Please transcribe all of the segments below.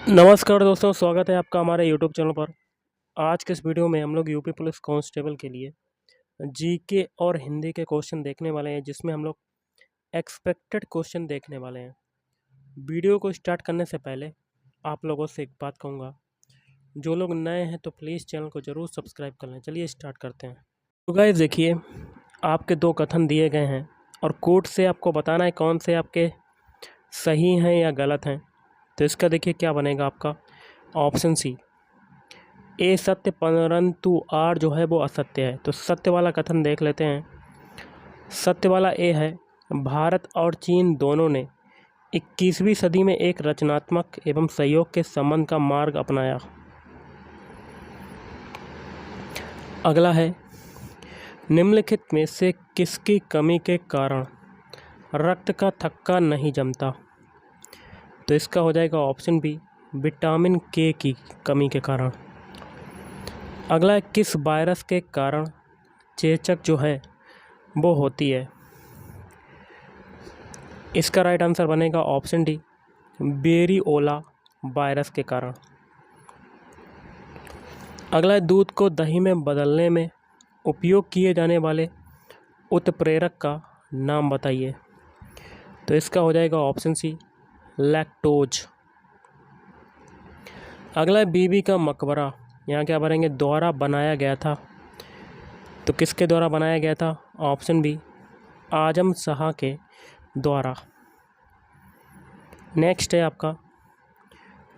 नमस्कार दोस्तों, स्वागत है आपका हमारे यूट्यूब चैनल पर। आज के इस वीडियो में हम लोग यूपी पुलिस कांस्टेबल के लिए जीके और हिंदी के क्वेश्चन देखने वाले हैं, जिसमें हम लोग एक्सपेक्टेड क्वेश्चन देखने वाले हैं। वीडियो को स्टार्ट करने से पहले आप लोगों से एक बात कहूँगा, जो लोग नए हैं तो प्लीज़ चैनल को ज़रूर सब्सक्राइब कर लें। चलिए स्टार्ट करते हैं। तो गाइस देखिए, आपके दो कथन दिए गए हैं और कोड से आपको बताना है कौन से आपके सही हैं या गलत हैं। तो इसका देखिए क्या बनेगा आपका ऑप्शन सी, ए सत्य परंतु आर जो है वो असत्य है। तो सत्य वाला कथन देख लेते हैं। सत्य वाला ए है, भारत और चीन दोनों ने 21वीं सदी में एक रचनात्मक एवं सहयोग के संबंध का मार्ग अपनाया। अगला है, निम्नलिखित में से किसकी कमी के कारण रक्त का थक्का नहीं जमता। तो इसका हो जाएगा ऑप्शन बी, विटामिन के की कमी के कारण। अगला है, किस वायरस के कारण चेचक जो है वो होती है। इसका राइट आंसर बनेगा ऑप्शन डी, वेरिओला वायरस के कारण। अगला है, दूध को दही में बदलने में उपयोग किए जाने वाले उत्प्रेरक का नाम बताइए। तो इसका हो जाएगा ऑप्शन सी, लैक्टोज। अगला है, बीबी का मकबरा यहाँ क्या भरेंगे, द्वारा बनाया गया था। तो किसके द्वारा बनाया गया था, ऑप्शन बी, आजम शाह के द्वारा। नेक्स्ट है आपका,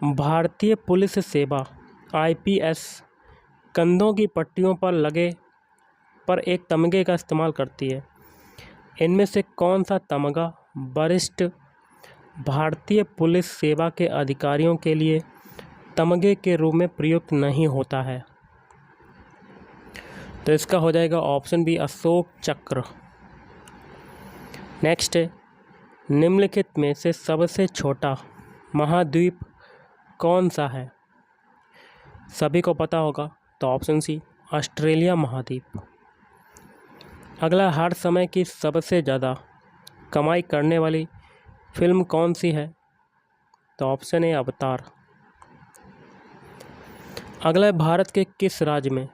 भारतीय पुलिस सेवा आईपीएस कंधों की पट्टियों पर लगे पर एक तमगे का इस्तेमाल करती है। इनमें से कौन सा तमगा वरिष्ठ भारतीय पुलिस सेवा के अधिकारियों के लिए तमगे के रूप में प्रयुक्त नहीं होता है। तो इसका हो जाएगा ऑप्शन बी, अशोक चक्र। नेक्स्ट है, निम्नलिखित में से सबसे छोटा महाद्वीप कौन सा है। सभी को पता होगा, तो ऑप्शन सी, ऑस्ट्रेलिया महाद्वीप। अगला, हर समय की सबसे ज़्यादा कमाई करने वाली फिल्म कौन सी है। तो ऑप्शन ए, अवतार। अगला, भारत के किस राज्य में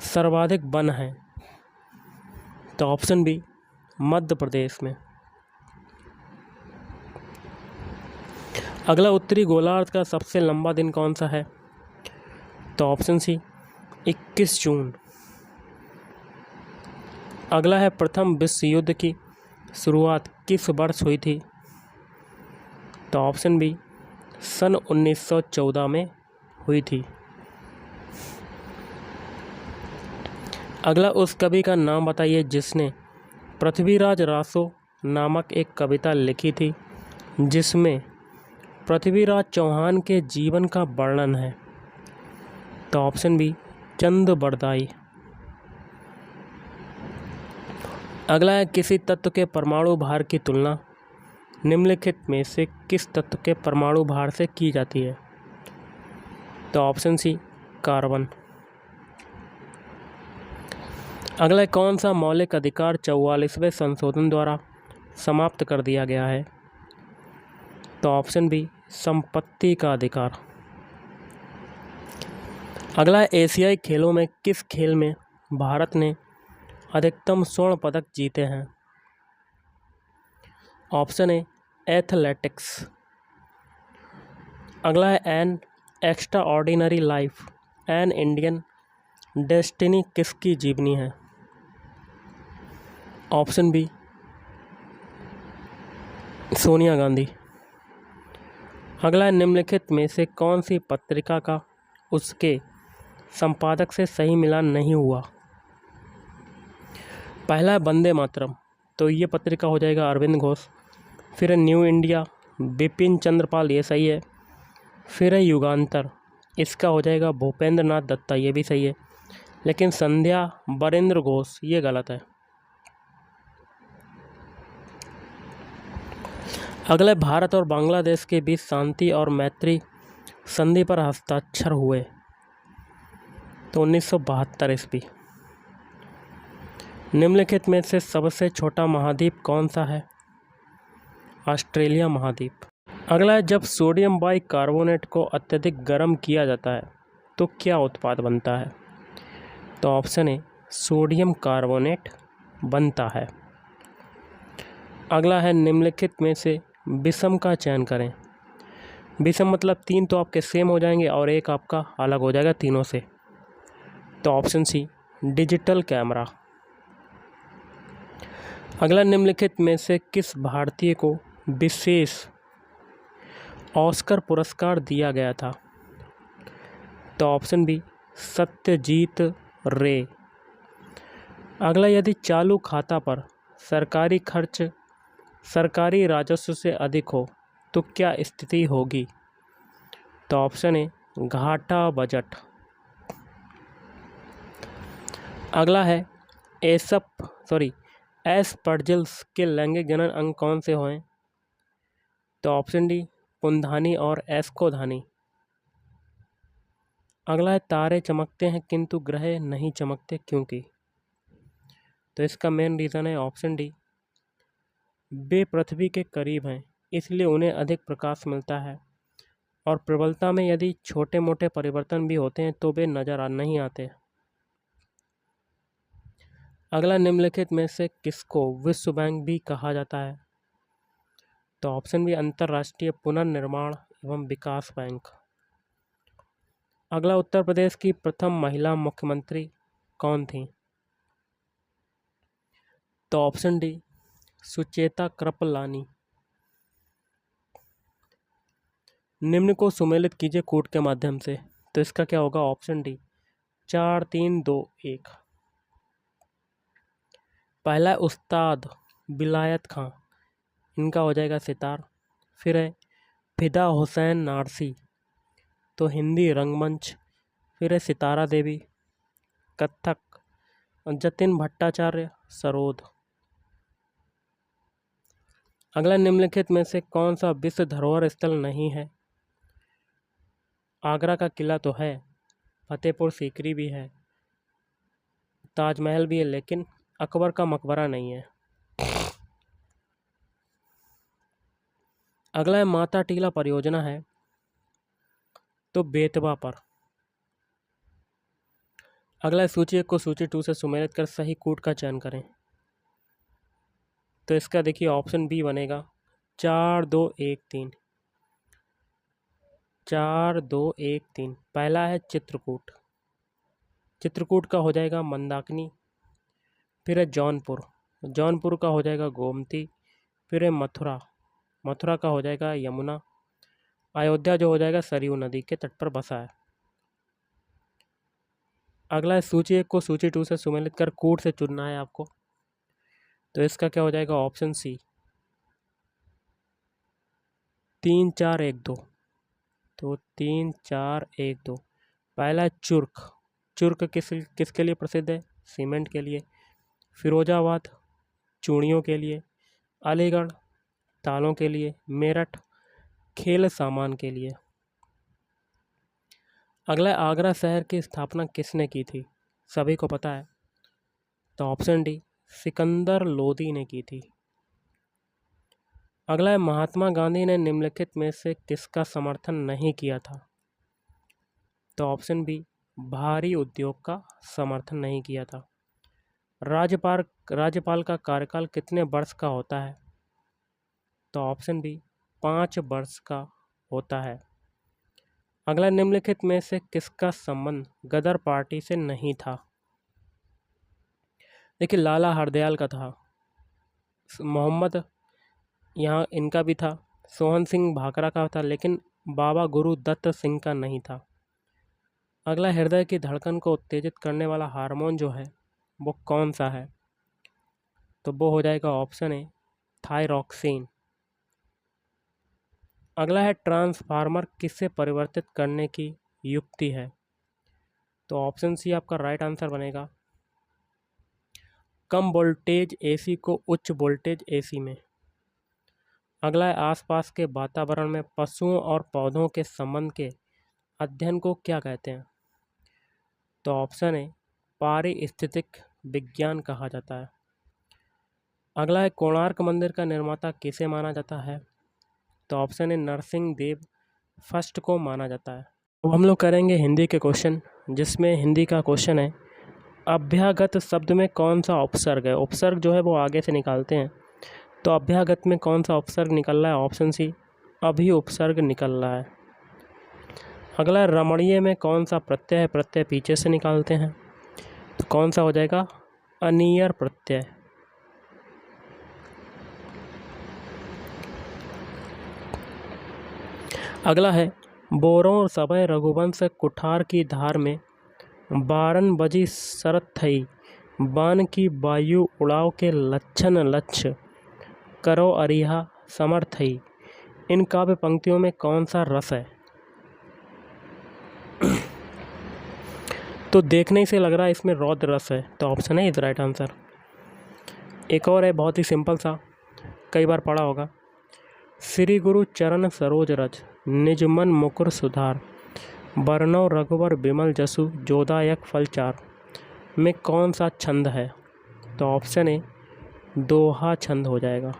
सर्वाधिक वन है। तो ऑप्शन बी, मध्य प्रदेश में। अगला, उत्तरी गोलार्ध का सबसे लंबा दिन कौन सा है। तो ऑप्शन सी, 21 जून। अगला है, प्रथम विश्व युद्ध की शुरुआत किस वर्ष हुई थी। तो ऑप्शन बी, सन 1914 में हुई थी। अगला, उस कवि का नाम बताइए जिसने पृथ्वीराज रासो नामक एक कविता लिखी थी जिसमें पृथ्वीराज चौहान के जीवन का वर्णन है। तो ऑप्शन बी, चंद बरदाई। अगला है, किसी तत्व के परमाणु भार की तुलना निम्नलिखित में से किस तत्व के परमाणु भार से की जाती है। तो ऑप्शन सी, कार्बन। अगला है, कौन सा मौलिक अधिकार 44वें संशोधन द्वारा समाप्त कर दिया गया है। तो ऑप्शन बी, संपत्ति का अधिकार। अगला है, एशियाई खेलों में किस खेल में भारत ने अधिकतम स्वर्ण पदक जीते हैं। Option A, athletics. अगला है, an extraordinary life an Indian destiny किसकी जीवनी है। Option B, Sonia Gandhi. अगला है, निम्नलिखित में से कौन सी पत्रिका का उसके संपादक से सही मिलान नहीं हुआ। पहला है, वंदे मातरम। तो ये पत्रिका हो जाएगा अरविंद घोष। फिर है न्यू इंडिया, बिपिन चंद्रपाल, ये सही है। फिर है युगांतर, इसका हो जाएगा भूपेंद्र नाथ दत्ता, ये भी सही है। लेकिन संध्या बरेंद्र घोष, ये गलत है। अगला, भारत और बांग्लादेश के बीच शांति और मैत्री संधि पर हस्ताक्षर हुए। तो 1972 ईस्वी। निम्नलिखित में से सबसे छोटा महाद्वीप कौन सा है। ऑस्ट्रेलिया महाद्वीप। अगला है, जब सोडियम बाइकार्बोनेट को अत्यधिक गर्म किया जाता है तो क्या उत्पाद बनता है? तो ऑप्शन ए सोडियम कार्बोनेट बनता है। अगला है, निम्नलिखित में से विषम का चयन करें। विषम मतलब 3 तो आपके सेम हो जाएंगे और एक आपका अलग हो जाएगा तीनों से। तो ऑप्शन सी डिजिटल कैमरा। अगला, निम्नलिखित में से किस भारतीय को विशेष ऑस्कर पुरस्कार दिया गया था? तो ऑप्शन बी सत्यजीत रे। अगला, यदि चालू खाता पर सरकारी खर्च सरकारी राजस्व से अधिक हो तो क्या स्थिति होगी? तो ऑप्शन ए घाटा बजट। अगला है, एस्पर्जिलस के लैंगिक जनन अंग कौन से हैं? तो ऑप्शन डी पुंधानी और एस्कोधानी। अगला है, तारे चमकते हैं किंतु ग्रह नहीं चमकते क्योंकि? तो इसका मेन रीज़न है ऑप्शन डी वे पृथ्वी के करीब हैं इसलिए उन्हें अधिक प्रकाश मिलता है और प्रबलता में यदि छोटे मोटे परिवर्तन भी होते हैं तो वे नज़र नहीं आते। अगला, निम्नलिखित में से किसको विश्व बैंक भी कहा जाता है? तो ऑप्शन बी अंतर्राष्ट्रीय पुनर्निर्माण एवं विकास बैंक। अगला, उत्तर प्रदेश की प्रथम महिला मुख्यमंत्री कौन थी? तो ऑप्शन डी सुचेता कृपलानी। निम्न को सुमेलित कीजिए कूट के माध्यम से। तो इसका क्या होगा? Option D 4 3 2 1। पहला है उस्ताद विलायत खां, इनका हो जाएगा सितार। फिर है फिदा हुसैन नारसी, तो हिंदी रंगमंच। फिर है सितारा देवी कथक, जतिन भट्टाचार्य सरोद। अगला, निम्नलिखित में से कौन सा विश्व धरोहर स्थल नहीं है? आगरा का किला तो है, फतेहपुर सीकरी भी है, ताजमहल भी है, लेकिन अकबर का मकबरा नहीं है। अगला है, माता टीला परियोजना है तो बेतवा पर। अगला है, सूची 1 को सूची 2 से सुमेलित कर सही कूट का चयन करें। तो इसका देखिए ऑप्शन बी बनेगा 4 2 1 3। 4 2 1 3। पहला है चित्रकूट, चित्रकूट का हो जाएगा मंदाकिनी। फिर है जौनपुर, जौनपुर का हो जाएगा गोमती। फिर है मथुरा, मथुरा का हो जाएगा यमुना। अयोध्या जो हो जाएगा सरयू नदी के तट पर बसा है। अगला है, सूची 1 को सूची 2 से सुमेलित कर कूट से चुनना है आपको। तो इसका क्या हो जाएगा? Option C 3 4 1 2। तो 3 4 1 2। पहला है चुर्क, चुर्क किसके लिए प्रसिद्ध है? सीमेंट के लिए। फिरोजाबाद चूड़ियों के लिए। अलीगढ़ तालों के लिए। मेरठ खेल सामान के लिए। अगला, आगरा शहर की स्थापना किसने की थी? सभी को पता है। तो ऑप्शन डी सिकंदर लोदी ने की थी। अगला है, महात्मा गांधी ने निम्नलिखित में से किसका समर्थन नहीं किया था? तो ऑप्शन बी भारी उद्योग का समर्थन नहीं किया था। राज्यपाल का कार्यकाल कितने वर्ष का होता है? तो ऑप्शन बी 5 वर्ष का होता है। अगला, निम्नलिखित में से किसका संबंध गदर पार्टी से नहीं था? देखिए, लाला हरदयाल का था, मोहम्मद यहाँ इनका भी था, सोहन सिंह भाकरा का था, लेकिन बाबा गुरु दत्त सिंह का नहीं था। अगला, हृदय की धड़कन को उत्तेजित करने वाला हार्मोन जो है वो कौन सा है? तो वो हो जाएगा ऑप्शन ए थायरॉक्सिन। अगला है, ट्रांसफार्मर किससे परिवर्तित करने की युक्ति है? तो ऑप्शन सी आपका राइट आंसर बनेगा कम वोल्टेज एसी को उच्च वोल्टेज एसी में। अगला है, आसपास के वातावरण में पशुओं और पौधों के संबंध के अध्ययन को क्या कहते हैं? तो ऑप्शन ए पारिस्थितिक विज्ञान कहा जाता है। अगला है, कोणार्क मंदिर का निर्माता किसे माना जाता है? तो ऑप्शन है नरसिंह देव फर्स्ट को माना जाता है। तो हम लोग करेंगे हिंदी के क्वेश्चन, जिसमें हिंदी का क्वेश्चन है अभ्यागत शब्द में कौन सा उपसर्ग है। उपसर्ग जो है वो आगे से निकालते हैं, तो अभ्यागत में कौन सा उपसर्ग निकल रहा है, ऑप्शन सी अभी उपसर्ग निकल रहा है। अगला रमणीय में कौन सा प्रत्यय है, प्रत्यय पीछे से निकालते हैं, तो कौन सा हो जाएगा, अनियर प्रत्यय। अगला है बोरों और सभय रघुवंश कुठार की धार में बारन बजी शरत थई, बान की वायु उड़ाव के लक्षण लक्ष्य करो अरिहा समर्थई। इन काव्य पंक्तियों में कौन सा रस है। तो देखने से लग रहा है इसमें रौद्र रस है, तो ऑप्शन है इज राइट आंसर। एक और है बहुत ही सिंपल सा, कई बार पढ़ा होगा, श्री गुरु चरण सरोज रज निज मन मुकुर सुधार, बरनौ रघुवर विमल जसु जोदायक फलचार में कौन सा छंद है। तो ऑप्शन ए दोहा छंद हो जाएगा।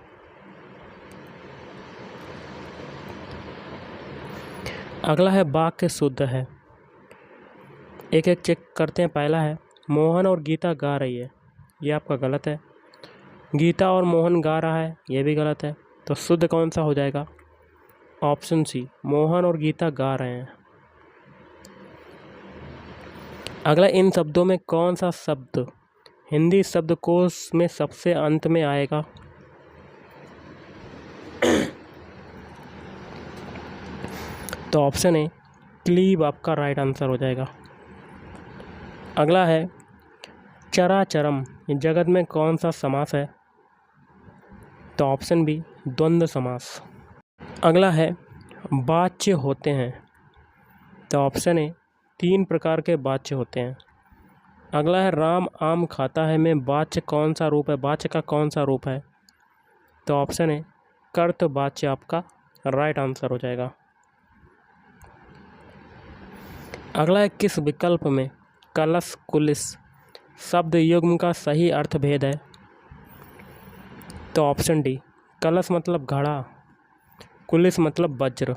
अगला है वाक्य शुद्ध है, एक एक चेक करते हैं। पहला है मोहन और गीता गा रही है, ये आपका गलत है। गीता और मोहन गा रहा है, ये भी गलत है। तो शुद्ध कौन सा हो जाएगा, ऑप्शन सी मोहन और गीता गा रहे हैं। अगला इन शब्दों में कौन सा शब्द हिंदी शब्दकोश में सबसे अंत में आएगा। तो ऑप्शन है क्लीब आपका राइट आंसर हो जाएगा। अगला है चराचरम जगत में कौन सा समास है। तो ऑप्शन बी द्वंद्व समास। अगला है वाच्य होते हैं, तो ऑप्शन ए 3 प्रकार के वाच्य होते हैं। अगला है राम आम खाता है में वाच्य कौन सा रूप है, वाच्य का कौन सा रूप है। तो ऑप्शन है कर्त वाच्य आपका राइट आंसर हो जाएगा। अगला है किस विकल्प में कलश कुलिस शब्द युग्म का सही अर्थ भेद है। तो ऑप्शन डी कलश मतलब घड़ा, कुलिस मतलब वज्र।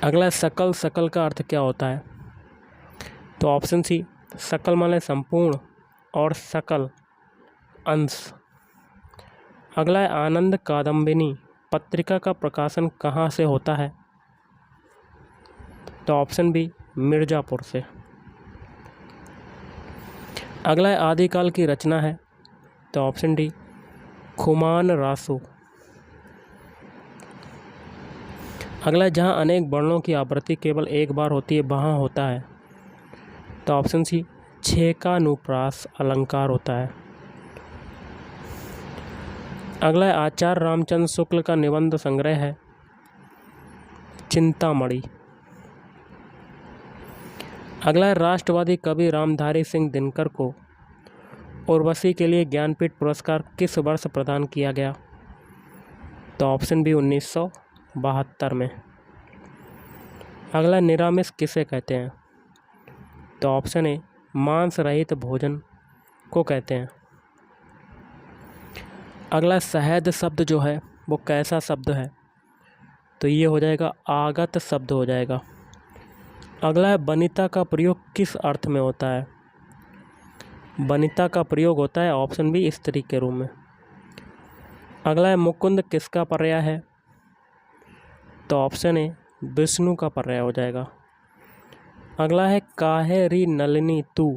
अगला सकल, सकल का अर्थ क्या होता है। तो ऑप्शन सी सकल माने संपूर्ण और सकल अंश। अगला है आनंद कादम्बिनी पत्रिका का प्रकाशन कहाँ से होता है। तो ऑप्शन बी मिर्ज़ापुर से। अगला है आदिकाल की रचना है, तो ऑप्शन डी खुमान रासु। अगला है जहाँ अनेक वर्णों की आवृत्ति केवल एक बार होती है वहाँ होता है। तो ऑप्शन सी छेकानुप्रास अलंकार होता है। अगला है आचार्य रामचंद्र शुक्ल का निबंध संग्रह है चिंतामणि। अगला है राष्ट्रवादी कवि रामधारी सिंह दिनकर को उर्वशी के लिए ज्ञानपीठ पुरस्कार किस वर्ष प्रदान किया गया। तो ऑप्शन बी 1972 में। अगला निरामिष किसे कहते हैं। तो ऑप्शन ए मांस रहित भोजन को कहते हैं। अगला शहद शब्द जो है वो कैसा शब्द है। तो ये हो जाएगा आगत शब्द हो जाएगा। अगला है वनिता का प्रयोग किस अर्थ में होता है। वनिता का प्रयोग होता है ऑप्शन बी स्त्री के रूप में। अगला है मुकुंद किसका पर्याय है। तो ऑप्शन ए विष्णु का पर्याय हो जाएगा। अगला है काहे री नलिनी तू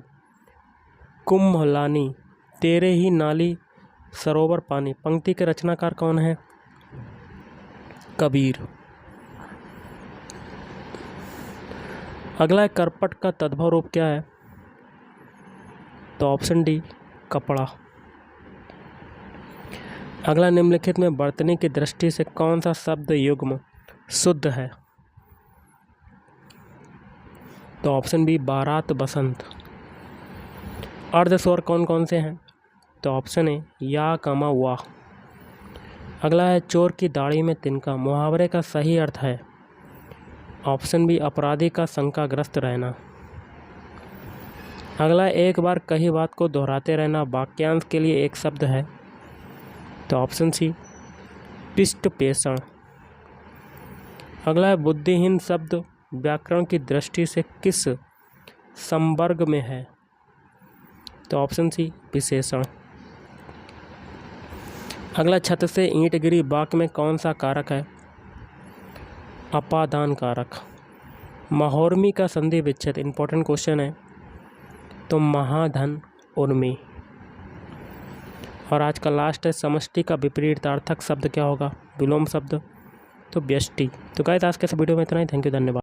कुंभलानी तेरे ही नाली सरोवर पानी पंक्ति के रचनाकार कौन है। कबीर। अगला है करपट का तद्भव रूप क्या है। तो ऑप्शन डी कपड़ा। अगला निम्नलिखित में वर्तनी की दृष्टि से कौन सा शब्द युग्म शुद्ध है। तो ऑप्शन बी बारात बसंत। अर्ध स्वर कौन कौन से हैं। तो ऑप्शन ए या कमा वाह। अगला है चोर की दाढ़ी में तिनका मुहावरे का सही अर्थ है। ऑप्शन बी अपराधी का शंकाग्रस्त रहना। अगला एक बार कही बात को दोहराते रहना वाक्यांश के लिए एक शब्द है। तो ऑप्शन सी पृष्ठपेषण। अगला है बुद्धिहीन शब्द व्याकरण की दृष्टि से किस संवर्ग में है? तो ऑप्शन सी विशेषण। अगला छत से ईंट गिरी वाक्य में कौन सा कारक है? अपादान कारक। महोर्मी का संधि विच्छेद इंपॉर्टेंट क्वेश्चन है, तो महाधन उर्मी। और आज का लास्ट है समष्टि का विपरीतार्थक शब्द क्या होगा? विलोम शब्द, तो व्यष्टि। तो गाइस आज के इस वीडियो में इतना ही। थैंक यू, धन्यवाद।